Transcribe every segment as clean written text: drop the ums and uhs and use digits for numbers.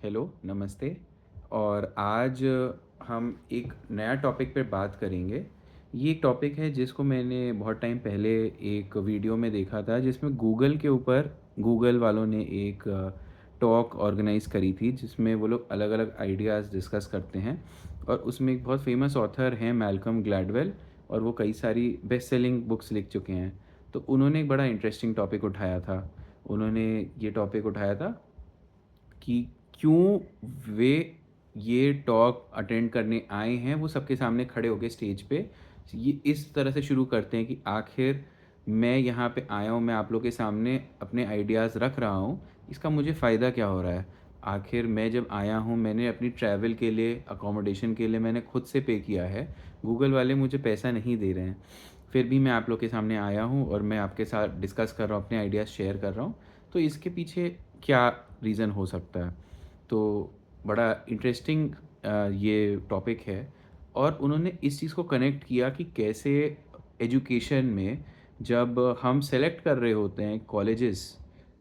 Hello, नमस्ते। और आज हम एक नया टॉपिक पे बात करेंगे। ये एक टॉपिक है जिसको मैंने बहुत टाइम पहले एक वीडियो में देखा था, जिसमें गूगल के ऊपर गूगल वालों ने एक टॉक ऑर्गेनाइज़ करी थी, जिसमें वो लोग अलग-अलग आइडियाज़ डिस्कस करते हैं। और उसमें एक बहुत फ़ेमस ऑथर हैं मैल्कम ग्लैडवेल, और वो कई सारी बेस्ट सेलिंग बुक्स लिख चुके हैं। तो उन्होंने एक बड़ा इंटरेस्टिंग टॉपिक उठाया था। उन्होंने ये टॉपिक उठाया था कि क्यों वे ये टॉक अटेंड करने आए हैं, वो सबके सामने खड़े होके स्टेज पे ये इस तरह से शुरू करते हैं कि आखिर मैं यहाँ पे आया हूँ, मैं आप लोग के सामने अपने आइडियाज़ रख रहा हूँ, इसका मुझे फ़ायदा क्या हो रहा है? आखिर मैं जब आया हूँ, मैंने अपनी ट्रैवल के लिए, अकोमोडेशन के लिए मैंने खुद से पे किया है, गूगल वाले मुझे पैसा नहीं दे रहे हैं। फिर भी मैं आप लोग के सामने आया हूँ और मैं आपके साथ डिस्कस कर रहा हूँ, अपने आइडियाज़ शेयर कर रहा हूँ। तो इसके पीछे क्या रीज़न हो सकता है? तो बड़ा इंटरेस्टिंग ये टॉपिक है। और उन्होंने इस चीज़ को कनेक्ट किया कि कैसे एजुकेशन में जब हम सेलेक्ट कर रहे होते हैं कॉलेजेस,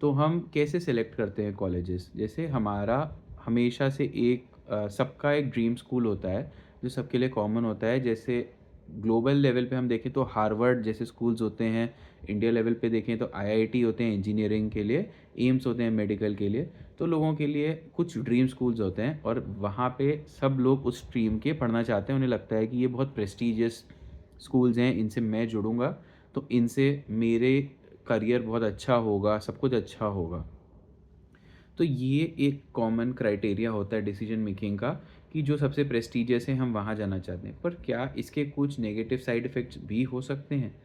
तो हम कैसे सेलेक्ट करते हैं कॉलेजेस। जैसे हमारा हमेशा से एक सबका एक ड्रीम स्कूल होता है, जो सबके लिए कॉमन होता है। जैसे ग्लोबल लेवल पे हम देखें तो हार्वर्ड जैसे स्कूल्स होते हैं, इंडिया लेवल पे देखें तो आईआईटी होते हैं इंजीनियरिंग के लिए, एम्स होते हैं मेडिकल के लिए। तो लोगों के लिए कुछ ड्रीम स्कूल्स होते हैं और वहाँ पे सब लोग उस स्ट्रीम के पढ़ना चाहते हैं। उन्हें लगता है कि ये बहुत प्रेस्टीजियस स्कूल्स हैं, इनसे मैं जुड़ूँगा, तो इनसे मेरे करियर बहुत अच्छा होगा, सब कुछ अच्छा होगा। तो ये एक कॉमन क्राइटेरिया होता है डिसीजन मेकिंग का, कि जो सबसे प्रेस्टीजियस है हम वहाँ जाना चाहते हैं। पर क्या इसके कुछ नेगेटिव साइड इफ़ेक्ट्स भी हो सकते हैं?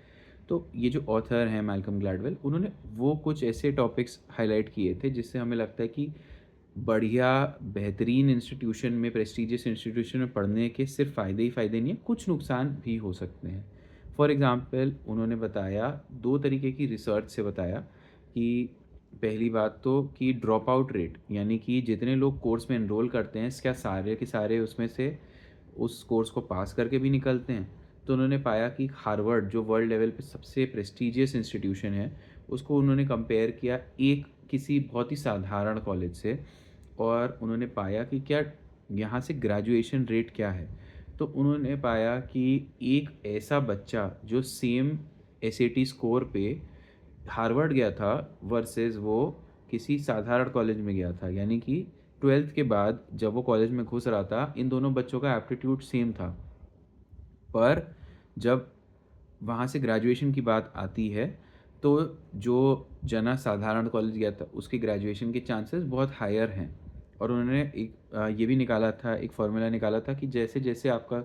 तो ये जो ऑथर हैं मैल्कम ग्लैडवेल, उन्होंने वो कुछ ऐसे टॉपिक्स हाइलाइट किए थे जिससे हमें लगता है कि बढ़िया बेहतरीन इंस्टीट्यूशन में, प्रेस्टीजियस इंस्टीट्यूशन में पढ़ने के सिर्फ फ़ायदे ही फ़ायदे नहीं हैं, कुछ नुकसान भी हो सकते हैं। फॉर एग्ज़ाम्पल उन्होंने बताया, 2 तरीके की रिसर्च से बताया कि पहली बात तो कि ड्रॉप आउट रेट, यानी कि जितने लोग कोर्स में एनरोल करते हैं, क्या सारे के सारे उसमें से उस कोर्स को पास करके भी निकलते हैं? तो उन्होंने पाया कि हार्वर्ड जो वर्ल्ड लेवल पे सबसे प्रेस्टीजियस इंस्टीट्यूशन है, उसको उन्होंने कंपेयर किया एक किसी बहुत ही साधारण कॉलेज से। और उन्होंने पाया कि क्या यहाँ से ग्रेजुएशन रेट क्या है। तो उन्होंने पाया कि एक ऐसा बच्चा जो सेम एसएटी स्कोर पे हार्वर्ड गया था वर्सेस वो किसी साधारण कॉलेज में गया था, यानी कि 12th के बाद जब वो कॉलेज में घुस रहा था, इन दोनों बच्चों का एप्टीट्यूड सेम था। पर जब वहाँ से ग्रेजुएशन की बात आती है, तो जो जना साधारण कॉलेज गया था, उसकी ग्रेजुएशन के चांसेस बहुत हायर हैं। और उन्होंने एक ये भी निकाला था, एक फ़ॉर्मूला निकाला था कि जैसे-जैसे आपका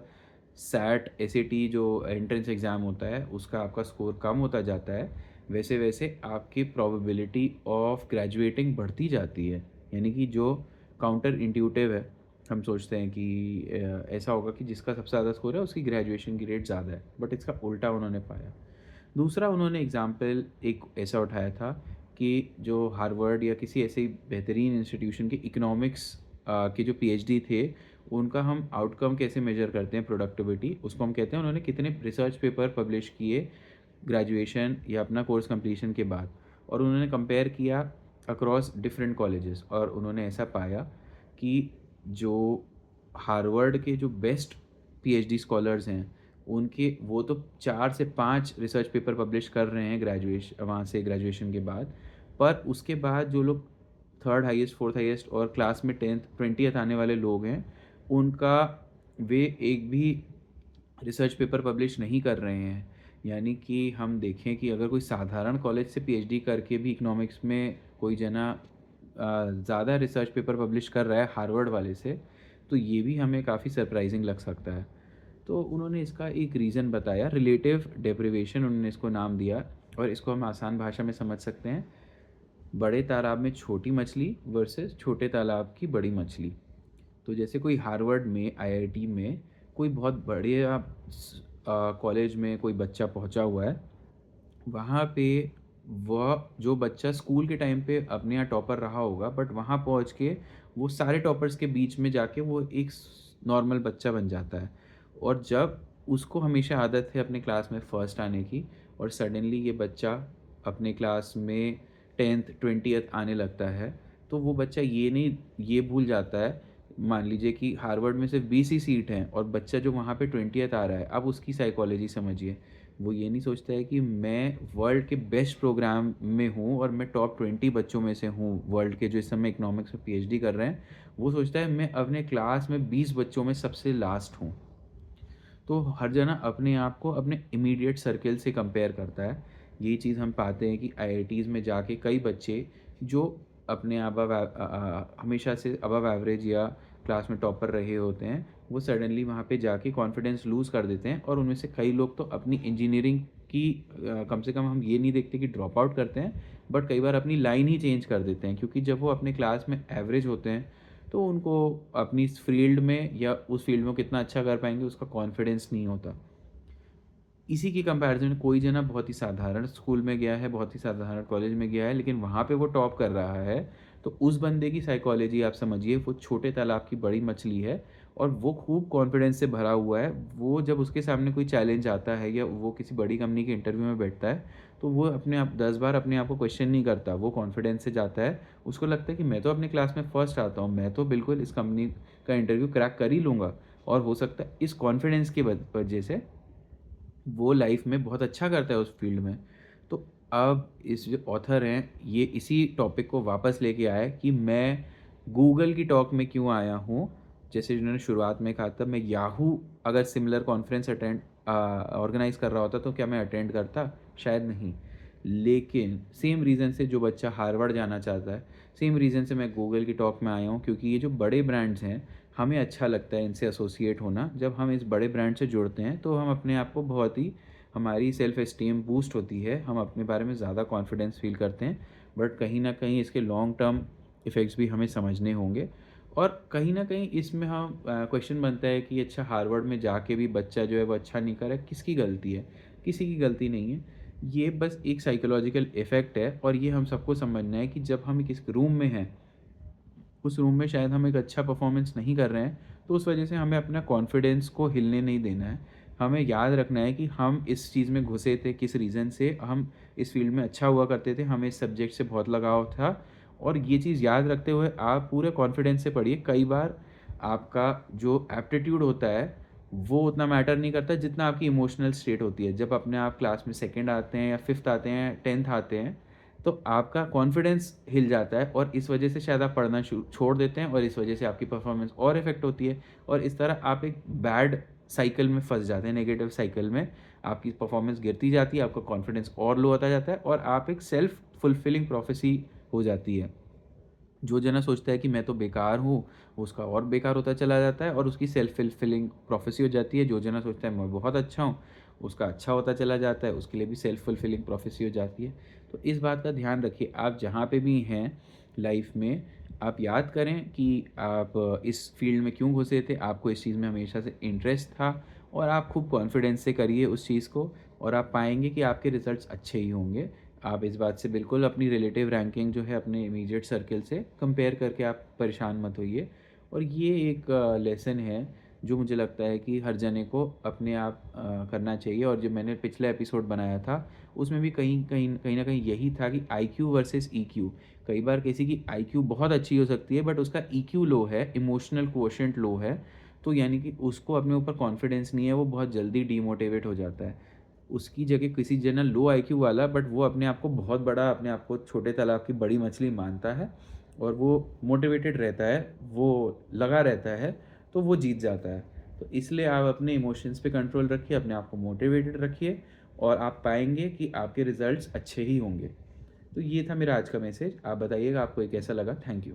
सैट, एसएटी जो एंट्रेंस एग्ज़ाम होता है, उसका आपका स्कोर कम होता जाता है, वैसे-वैसे आपकी प्रोबेबिलिटी ऑफ ग्रेजुएटिंग बढ़ती जाती है। यानी कि जो काउंटर इंट्यूटिव है, हम सोचते हैं कि ऐसा होगा कि जिसका सबसे ज़्यादा स्कोर है उसकी ग्रेजुएशन की रेट ज़्यादा है, बट इसका उल्टा उन्होंने पाया। दूसरा उन्होंने एग्ज़ाम्पल एक ऐसा उठाया था कि जो हार्वर्ड या किसी ऐसे ही बेहतरीन इंस्टीट्यूशन के इकोनॉमिक्स के जो पीएचडी थे, उनका हम आउटकम कैसे मेजर करते हैं, प्रोडक्टिविटी, उसको हम कहते हैं उन्होंने कितने रिसर्च पेपर पब्लिश किए ग्रेजुएशन या अपना कोर्स कंप्लीशन के बाद। और उन्होंने कंपेयर किया अक्रॉस डिफरेंट कॉलेजेस, और उन्होंने ऐसा पाया कि जो हार्वर्ड के जो बेस्ट पीएचडी स्कॉलर्स हैं, उनके वो तो 4 से 5 रिसर्च पेपर पब्लिश कर रहे हैं वहाँ से ग्रेजुएशन के बाद। पर उसके बाद जो लोग 3rd हाईएस्ट, 4th हाईएस्ट और क्लास में 10th 20th आने वाले लोग हैं, उनका वे एक भी रिसर्च पेपर पब्लिश नहीं कर रहे हैं। यानी कि हम देखें कि अगर कोई साधारण कॉलेज से पीएचडी करके भी इकोनॉमिक्स में कोई जना ज़्यादा रिसर्च पेपर पब्लिश कर रहा है हार्वर्ड वाले से, तो ये भी हमें काफ़ी सरप्राइजिंग लग सकता है। तो उन्होंने इसका एक रीज़न बताया, रिलेटिव डेप्रिवेशन उन्होंने इसको नाम दिया। और इसको हम आसान भाषा में समझ सकते हैं, बड़े तालाब में छोटी मछली वर्सेस छोटे तालाब की बड़ी मछली। तो जैसे कोई हार्वर्ड में, आईआईटी में कोई बहुत बढ़िया कॉलेज में कोई बच्चा पहुंचा हुआ है, वहाँ पे वह जो बच्चा स्कूल के टाइम पे अपने यहाँ टॉपर रहा होगा, बट वहाँ पहुँच के वो सारे टॉपर्स के बीच में जाके वो एक नॉर्मल बच्चा बन जाता है। और जब उसको हमेशा आदत है अपने क्लास में फर्स्ट आने की, और सडनली ये बच्चा अपने क्लास में 10th 20th आने लगता है, तो वो बच्चा ये भूल जाता है, मान लीजिए कि हार्वर्ड में सिर्फ़ 20 ही सीट हैं और बच्चा जो वहाँ पे 20th आ रहा है, अब उसकी साइकोलॉजी समझिए। वो ये नहीं सोचता है कि मैं वर्ल्ड के बेस्ट प्रोग्राम में हूँ और मैं टॉप 20 बच्चों में से हूँ, वर्ल्ड के जो इस समय इकोनॉमिक्स में पीएचडी कर रहे हैं। वो सोचता है मैं अपने क्लास में 20 बच्चों में सबसे लास्ट हूँ। तो हर जना अपने आप को अपने इमीडिएट सर्किल से कंपेयर करता है। ये चीज़ हम पाते हैं कि आईआईटीज़ में जाके कई बच्चे जो अपने हमेशा से अबव एवरेज या क्लास में टॉपर रहे होते हैं, वो सडनली वहाँ पे जाके कॉन्फिडेंस लूज़ कर देते हैं और उनमें से कई लोग तो अपनी इंजीनियरिंग की कम से कम हम ये नहीं देखते कि ड्रॉप आउट करते हैं, बट कई बार अपनी लाइन ही चेंज कर देते हैं, क्योंकि जब वो अपने क्लास में एवरेज होते हैं तो उनको अपनी इस फील्ड में या उस फील्ड में कितना अच्छा कर पाएँगे उसका कॉन्फिडेंस नहीं होता। इसी की कंपैरिज़न में कोई जना बहुत ही साधारण स्कूल में गया है, बहुत ही साधारण कॉलेज में गया है, लेकिन वहाँ पे वो टॉप कर रहा है, तो उस बंदे की साइकोलॉजी आप समझिए, वो छोटे तालाब की बड़ी मछली है और वो खूब कॉन्फिडेंस से भरा हुआ है। वो जब उसके सामने कोई चैलेंज आता है या वो किसी बड़ी कंपनी के इंटरव्यू में बैठता है, तो वो अपने आप 10 बार अपने आप को क्वेश्चन नहीं करता, वो कॉन्फिडेंस से जाता है। उसको लगता है कि मैं तो अपनी क्लास में फर्स्ट आता हूँ, मैं तो बिल्कुल इस कंपनी का इंटरव्यू क्रैक कर ही लूँगा, और हो सकता है इस कॉन्फिडेंस की वजह से वो लाइफ में बहुत अच्छा करता है उस फील्ड में। तो अब इस जो ऑथर हैं, ये इसी टॉपिक को वापस लेके आए कि मैं गूगल की टॉक में क्यों आया हूँ। जैसे जिन्होंने शुरुआत में कहा था, मैं याहू अगर सिमिलर कॉन्फ्रेंस ऑर्गेनाइज़ कर रहा होता तो क्या मैं अटेंड करता? शायद नहीं। लेकिन सेम रीज़न से जो बच्चा हार्वर्ड जाना चाहता है, सेम रीज़न से मैं गूगल की टॉक में आया हूँ, क्योंकि ये जो बड़े ब्रांड्स हैं, हमें अच्छा लगता है इनसे एसोसिएट होना। जब हम इस बड़े ब्रांड से जुड़ते हैं तो हम अपने आप को बहुत ही, हमारी सेल्फ एस्टीम बूस्ट होती है, हम अपने बारे में ज़्यादा कॉन्फिडेंस फ़ील करते हैं। बट कहीं न कहीं इसके लॉन्ग टर्म इफ़ेक्ट्स भी हमें समझने होंगे। और कहीं न कहीं इसमें हम क्वेश्चन बनता है कि अच्छा, हार्वर्ड में जाके भी बच्चा जो है वो अच्छा नहीं कर रहा है, किसकी गलती है? किसी की गलती नहीं है। ये बस एक साइकोलॉजिकल इफ़ेक्ट है और ये हम सबको समझना है कि जब हम किस रूम में हैं, उस रूम में शायद हम एक अच्छा परफॉर्मेंस नहीं कर रहे हैं, तो उस वजह से हमें अपना कॉन्फिडेंस को हिलने नहीं देना है। हमें याद रखना है कि हम इस चीज़ में घुसे थे, किस रीज़न से हम इस फील्ड में अच्छा हुआ करते थे, हमें इस सब्जेक्ट से बहुत लगाव था, और ये चीज़ याद रखते हुए आप पूरे कॉन्फिडेंस से पढ़िए। कई बार आपका जो एप्टीट्यूड होता है, वो उतना मैटर नहीं करता जितना आपकी इमोशनल स्टेट होती है। जब अपने आप क्लास में सेकंड आते हैं या फिफ्थ आते हैं, 10th आते हैं, तो आपका कॉन्फिडेंस हिल जाता है और इस वजह से शायद आप पढ़ना छोड़ देते हैं और इस वजह से आपकी परफॉर्मेंस और इफ़ेक्ट होती है, और इस तरह आप एक बैड साइकिल में फँस जाते हैं, नेगेटिव साइकिल में। आपकी परफॉर्मेंस गिरती जाती है, आपका कॉन्फिडेंस और लो होता जाता है और आप एक सेल्फ फुलफिलिंग प्रोफेसी हो जाती है। जो जना सोचता है कि मैं तो बेकार हूँ, उसका और बेकार होता चला जाता है और उसकी सेल्फ फुलफिलिंग प्रोफेसी हो जाती है। जो जना सोचता है मैं बहुत अच्छा हूँ, उसका अच्छा होता चला जाता है, उसके लिए भी सेल्फ फुलफिलिंग प्रोफेसी हो जाती है। तो इस बात का ध्यान रखिए, आप जहाँ पे भी हैं लाइफ में, आप याद करें कि आप इस फील्ड में क्यों घुसे थे, आपको इस चीज़ में हमेशा से इंटरेस्ट था, और आप खूब कॉन्फिडेंस से करिए उस चीज़ को, और आप पाएँगे कि आपके रिज़ल्ट्स अच्छे ही होंगे। आप इस बात से बिल्कुल अपनी रिलेटिव रैंकिंग जो है अपने इमीडिएट सर्किल से कंपेयर करके आप परेशान मत होइए। और ये एक लेसन है जो मुझे लगता है कि हर जने को अपने आप करना चाहिए। और जो मैंने पिछला एपिसोड बनाया था, उसमें भी कहीं कहीं कहीं ना कहीं यही था कि आईक्यू वर्सेस ईक्यू। कई बार किसी की आईक्यू बहुत अच्छी हो सकती है बट उसका ईक्यू लो है, इमोशनल कोशेंट लो है, तो यानी कि उसको अपने ऊपर कॉन्फिडेंस नहीं है, वो बहुत जल्दी डीमोटिवेट हो जाता है। उसकी जगह किसी जना लो आईक्यू वाला, बट वो अपने आप को बहुत बड़ा, अपने आप को छोटे तालाब की बड़ी मछली मानता है और वो मोटिवेटेड रहता है, वो लगा रहता है, तो वो जीत जाता है। तो इसलिए आप अपने इमोशंस पे कंट्रोल रखिए, अपने आप को मोटिवेटेड रखिए, और आप पाएँगे कि आपके रिज़ल्ट्स अच्छे ही होंगे। तो ये था मेरा आज का मैसेज। आप बताइएगा आपको ये कैसा लगा? Thank you.